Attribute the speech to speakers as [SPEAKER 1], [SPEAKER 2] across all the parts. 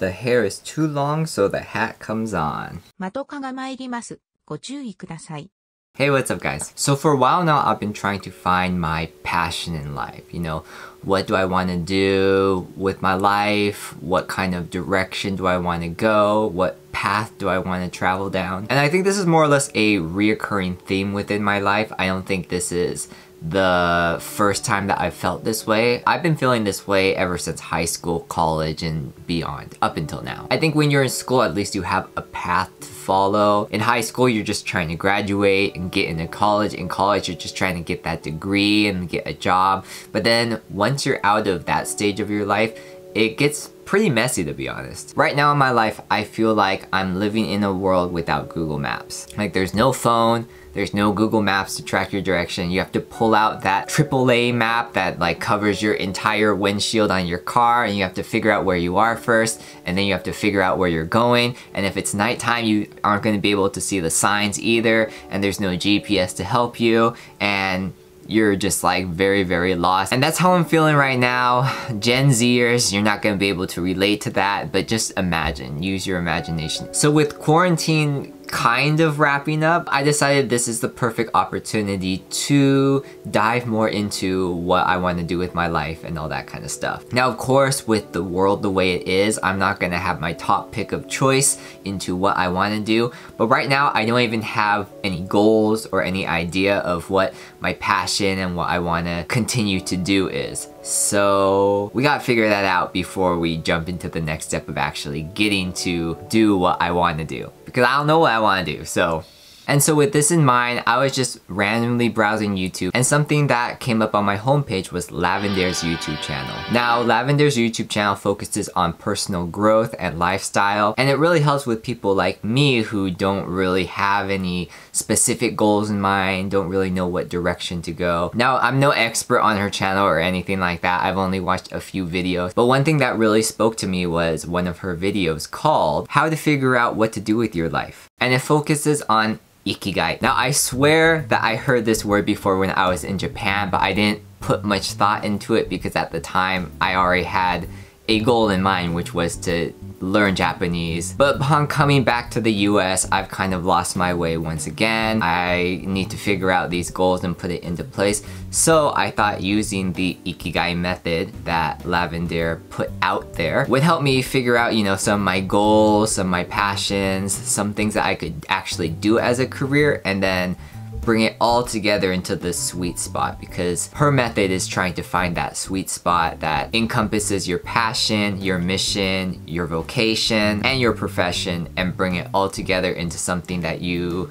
[SPEAKER 1] the hair is too long, so the hat comes on.
[SPEAKER 2] 的が参ります。ご注意ください。
[SPEAKER 1] Hey, what's up guys? So for a while now, I've been trying to find my passion in life. You know, what do I want to do with my life? What kind of direction do I want to go? What path do I want to travel down? And I think this is more or less a reoccurring theme within my life. I don't think this is the first time that I've felt this way. I've been feeling this way ever since high school, college, and beyond, up until now. I think when you're in school, at least you have a path to follow. In high school, you're just trying to graduate and get into college. In college, you're just trying to get that degree and get a job. But then once you're out of that stage of your life, it gets pretty messy, to be honest. Right now in my life, I feel like I'm living in a world without Google Maps. Like there's no phone, there's no Google Maps to track your direction. You have to pull out that AAA map that like covers your entire windshield on your car, and you have to figure out where you are first, and then you have to figure out where you're going. And if it's nighttime, you aren't going to be able to see the signs either, and there's no GPS to help you, and you're just like very, very lost. And that's how I'm feeling right now. Gen Zers, you're not gonna be able to relate to that, but just imagine, use your imagination. So with quarantine kind of wrapping up, I decided this is the perfect opportunity to dive more into what I want to do with my life and all that kind of stuff. Now, of course, with the world the way it is, I'm not gonna have my top pick of choice into what I want to do, but right now I don't even have any goals or any idea of what my passion and what I want to continue to do is. So we gotta figure that out before we jump into the next step of actually getting to do what I want to do, because I don't know what I want to do. And so with this in mind, I was just randomly browsing YouTube, and something that came up on my homepage was Lavendaire's YouTube channel. Now, Lavendaire's YouTube channel focuses on personal growth and lifestyle, and it really helps with people like me who don't really have any specific goals in mind, don't really know what direction to go. Now, I'm no expert on her channel or anything like that. I've only watched a few videos, but one thing that really spoke to me was one of her videos called How to Figure Out What to Do with Your Life. And it focuses on Ikigai. Now, I swear that I heard this word before when I was in Japan, but I didn't put much thought into it because at the time I already had a goal in mind, which was to learn Japanese. But upon coming back to the US, I've kind of lost my way once again. I need to figure out these goals and put it into place. So I thought using the Ikigai method that Lavendaire put out there would help me figure out, you know, some of my goals, some of my passions, some things that I could actually do as a career, and then bring it all together into the sweet spot, because her method is trying to find that sweet spot that encompasses your passion, your mission, your vocation, and your profession, and bring it all together into something that you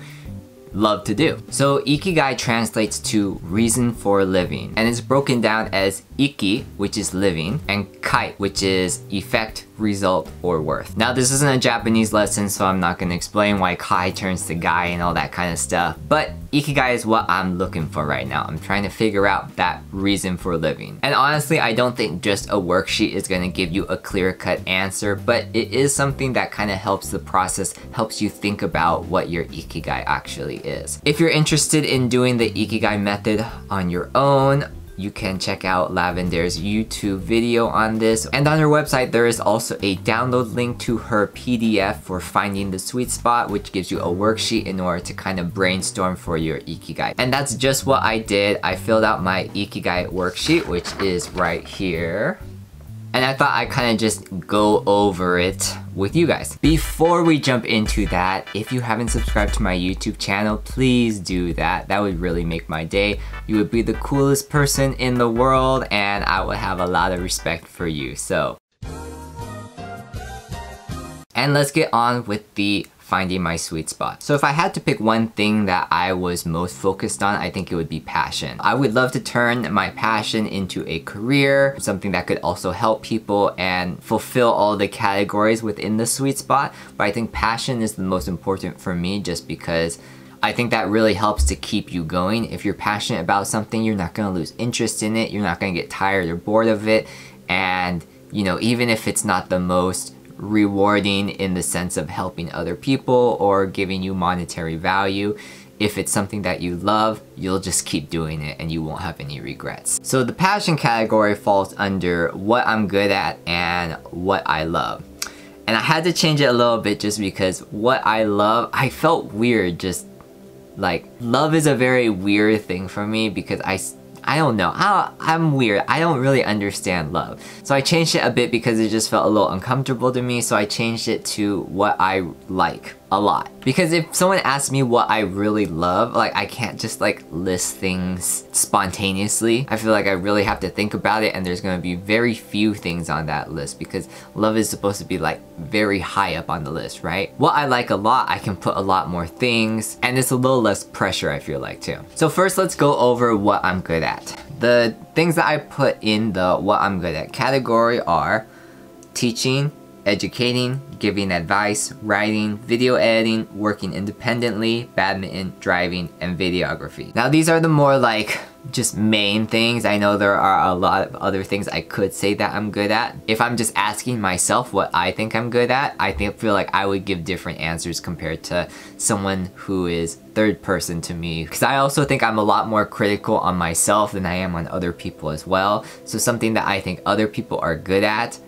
[SPEAKER 1] love to do. So Ikigai translates to reason for living, and it's broken down as Iki, which is living, and Kai, which is effect, result, or worth. Now, this isn't a Japanese lesson, so I'm not gonna explain why Kai turns to Guy and all that kind of stuff, but Ikigai is what I'm looking for right now. I'm trying to figure out that reason for living. And honestly, I don't think just a worksheet is gonna give you a clear-cut answer, but it is something that kind of helps the process, helps you think about what your Ikigai actually is. If you're interested in doing the Ikigai method on your own, you can check out Lavendaire's YouTube video on this. And on her website, there is also a download link to her PDF for finding the sweet spot, which gives you a worksheet in order to kind of brainstorm for your Ikigai. And that's just what I did. I filled out my Ikigai worksheet, which is right here. And I thought I'd kind of just go over it with you guys. Before we jump into that, if you haven't subscribed to my YouTube channel, please do that. That would really make my day. You would be the coolest person in the world, and I would have a lot of respect for you. So, and let's get on with the finding my sweet spot. So if I had to pick one thing that I was most focused on, I think it would be passion. I would love to turn my passion into a career, something that could also help people and fulfill all the categories within the sweet spot. But I think passion is the most important for me, just because I think that really helps to keep you going. If you're passionate about something, you're not gonna lose interest in it, you're not gonna get tired or bored of it, and you know, even if it's not the most rewarding in the sense of helping other people or giving you monetary value, if it's something that you love, you'll just keep doing it and you won't have any regrets. So the passion category falls under what I'm good at and what I love. And I had to change it a little bit just because what I love, I felt weird just like, love is a very weird thing for me because I don't know, I'm weird. I don't really understand love. So I changed it a bit because it just felt a little uncomfortable to me, so I changed it to what I like a lot. Because if someone asks me what I really love, like I can't just like list things spontaneously. I feel like I really have to think about it, and there's gonna be very few things on that list because love is supposed to be like very high up on the list, right? What I like a lot, I can put a lot more things, and it's a little less pressure, I feel like, too. So first, let's go over what I'm good at. The things that I put in the what I'm good at category are teaching, educating, giving advice, writing, video editing, working independently, badminton, driving, and videography. Now these are the more like just main things. I know there are a lot of other things I could say that I'm good at. If I'm just asking myself what I think I'm good at, I feel like I would give different answers compared to someone who is third person to me. Because I also think I'm a lot more critical on myself than I am on other people as well. So something that I think other people are good at,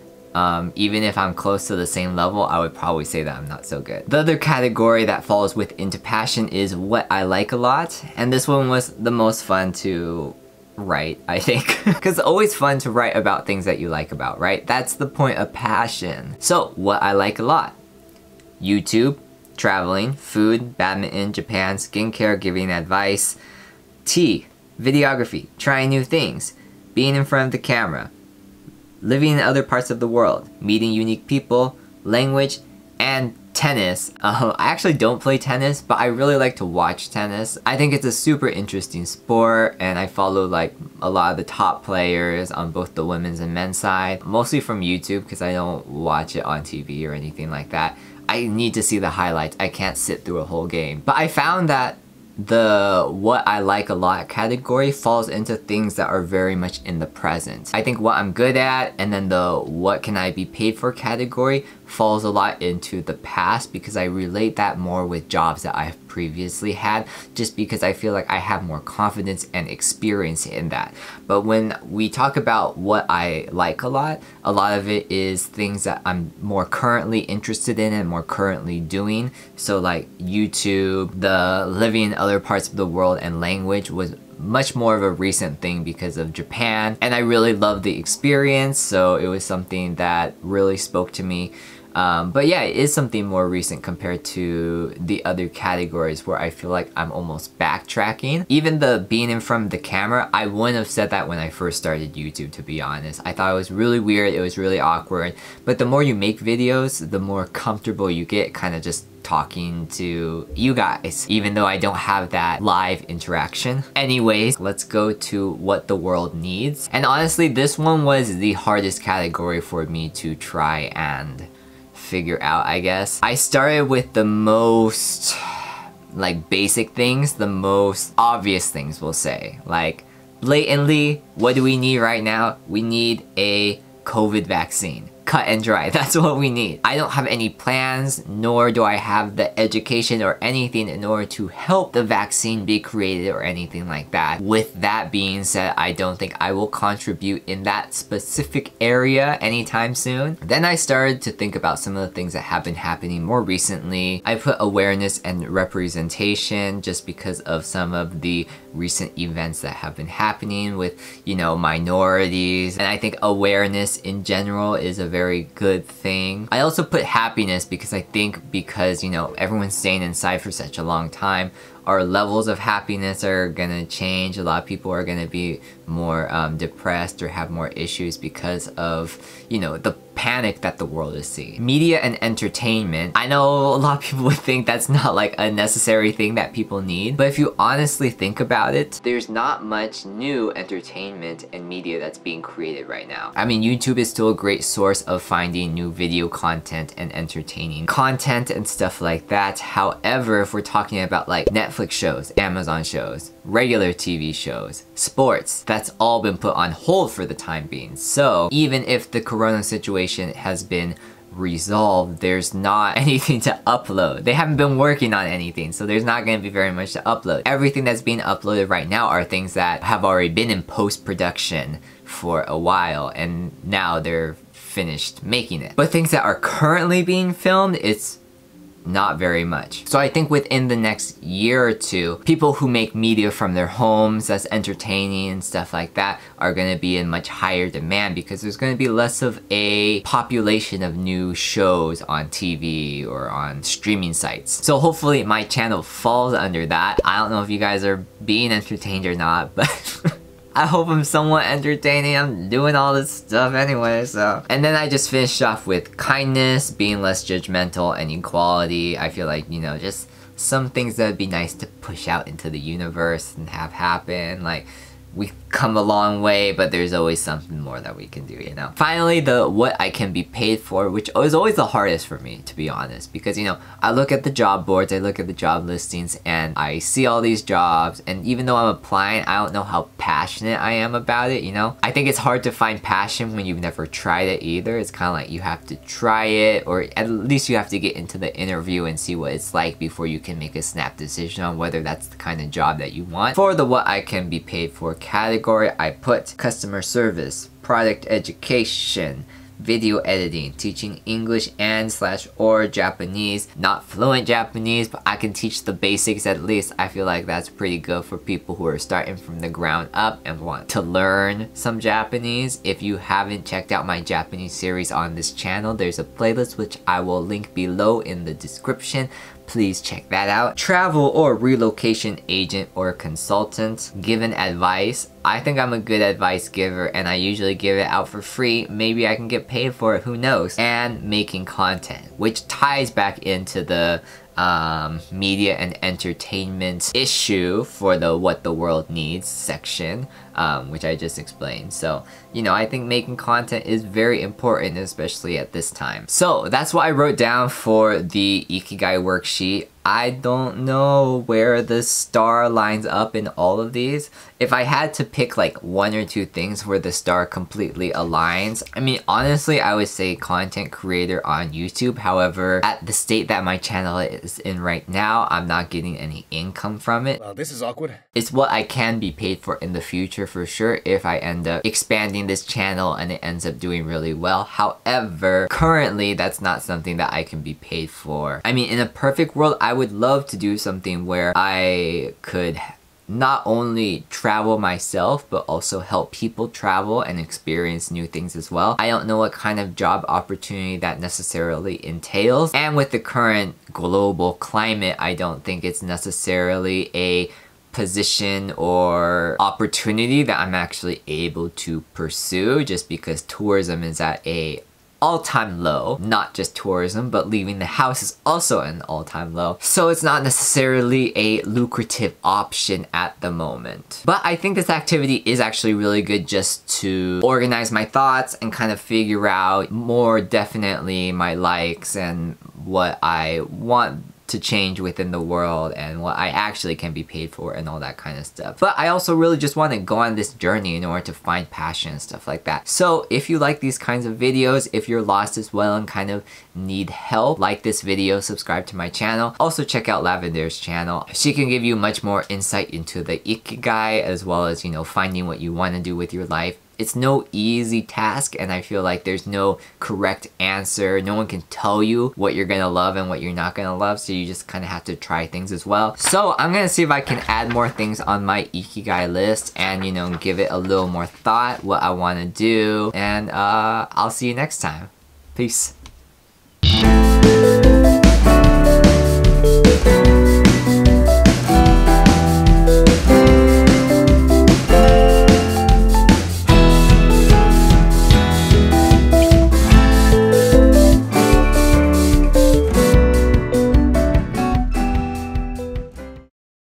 [SPEAKER 1] even if I'm close to the same level, I would probably say that I'm not so good. The other category that falls into passion is what I like a lot, and this one was the most fun to write, I think. Because it's always fun to write about things that you like about, right? That's the point of passion. So, what I like a lot. YouTube, traveling, food, badminton, Japan, skincare, giving advice, tea, videography, trying new things, being in front of the camera, living in other parts of the world, meeting unique people, language, and tennis. I actually don't play tennis, but I really like to watch tennis. I think it's a super interesting sport, and I follow like a lot of the top players on both the women's and men's side, mostly from YouTube because I don't watch it on TV or anything like that. I need to see the highlights. I can't sit through a whole game. But I found that the what I like a lot category falls into things that are very much in the present. I think what I'm good at, and then the what can I be paid for category falls a lot into the past because I relate that more with jobs that I've previously had, just because I feel like I have more confidence and experience in that. But when we talk about what I like a lot of it is things that I'm more currently interested in and more currently doing. So like YouTube, the living in other parts of the world, and language was much more of a recent thing because of Japan, and I really loved the experience, so it was something that really spoke to me. But yeah, it is something more recent compared to the other categories where I feel like I'm almost backtracking. Even the being in front of the camera, I wouldn't have said that when I first started YouTube, to be honest. I thought it was really weird, it was really awkward, but the more you make videos, the more comfortable you get kind of just talking to you guys, even though I don't have that live interaction. Anyways, let's go to what the world needs. And honestly, this one was the hardest category for me to try and figure out, I guess. I started with the most like basic things, the most obvious things, we'll say. Like blatantly, what do we need right now? We need a COVID vaccine. Cut and dry, that's what we need. I don't have any plans, nor do I have the education or anything in order to help the vaccine be created or anything like that. With that being said, I don't think I will contribute in that specific area anytime soon. Then I started to think about some of the things that have been happening more recently. I put awareness and representation just because of some of the recent events that have been happening with, you know, minorities. And I think awareness in general is a very good thing. I also put happiness because I think because, you know, everyone's staying inside for such a long time, our levels of happiness are gonna change. A lot of people are gonna be more depressed or have more issues because of, you know, the panic that the world is seeing. Media and entertainment. I know a lot of people would think that's not like a necessary thing that people need, but if you honestly think about it, there's not much new entertainment and media that's being created right now. I mean, YouTube is still a great source of finding new video content and entertaining content and stuff like that. However, if we're talking about like Netflix shows, Amazon shows, regular TV shows, sports, that's all been put on hold for the time being. So even if the corona situation has been resolved, there's not anything to upload. They haven't been working on anything, so there's not going to be very much to upload. Everything that's being uploaded right now are things that have already been in post-production for a while, and now they're finished making it. But things that are currently being filmed, it's not very much. So I think within the next year or two, people who make media from their homes that's entertaining and stuff like that are gonna be in much higher demand because there's gonna be less of a population of new shows on TV or on streaming sites. So hopefully my channel falls under that. I don't know if you guys are being entertained or not, but I hope I'm somewhat entertaining. I'm doing all this stuff anyway, so. And then I just finished off with kindness, being less judgmental, and equality. I feel like, you know, just some things that would be nice to push out into the universe and have happen. Like, we've come a long way, but there's always something more that we can do, you know? Finally, the what I can be paid for, which is always the hardest for me, to be honest. Because, you know, I look at the job boards, I look at the job listings, and I see all these jobs, and even though I'm applying, I don't know how passionate I am about it, you know? I think it's hard to find passion when you've never tried it either. It's kind of like you have to try it, or at least you have to get into the interview and see what it's like before you can make a snap decision on whether that's the kind of job that you want. For the what I can be paid for category, I put customer service, product education, video editing, teaching English and/or Japanese. Not fluent Japanese, but I can teach the basics at least. I feel like that's pretty good for people who are starting from the ground up and want to learn some Japanese. If you haven't checked out my Japanese series on this channel, there's a playlist which I will link below in the description. Please check that out. Travel or relocation agent or consultant. Given advice. I think I'm a good advice giver and I usually give it out for free. Maybe I can get paid for it, who knows? And making content, which ties back into the media and entertainment issue for the what the world needs section, which I just explained. So, you know, I think making content is very important, especially at this time. So that's what I wrote down for the Ikigai worksheet. I don't know where the star lines up in all of these. If I had to pick like one or two things where the star completely aligns, I mean, honestly, I would say content creator on YouTube. However, at the state that my channel is in right now, I'm not getting any income from it.
[SPEAKER 3] This is awkward.
[SPEAKER 1] It's what I can be paid for in the future for sure if I end up expanding this channel and it ends up doing really well. However, currently that's not something that I can be paid for. I mean, in a perfect world, I would love to do something where I could not only travel myself, but also help people travel and experience new things as well. I don't know what kind of job opportunity that necessarily entails. And with the current global climate, I don't think it's necessarily a position or opportunity that I'm actually able to pursue, just because tourism is at a all-time low. Not just tourism, but leaving the house is also an all-time low. So it's not necessarily a lucrative option at the moment. But I think this activity is actually really good just to organize my thoughts and kind of figure out more definitely my likes and what I want to change within the world and what I actually can be paid for and all that kind of stuff. But I also really just want to go on this journey in order to find passion and stuff like that. So if you like these kinds of videos, if you're lost as well and kind of need help, like this video, subscribe to my channel. Also check out Lavendaire's channel. She can give you much more insight into the Ikigai as well as, you know, finding what you want to do with your life. It's no easy task, and I feel like there's no correct answer. No one can tell you what you're gonna love and what you're not gonna love, so you just kind of have to try things as well. So I'm gonna see if I can add more things on my Ikigai list and, you know, give it a little more thought, what I want to do, and I'll see you next time. Peace.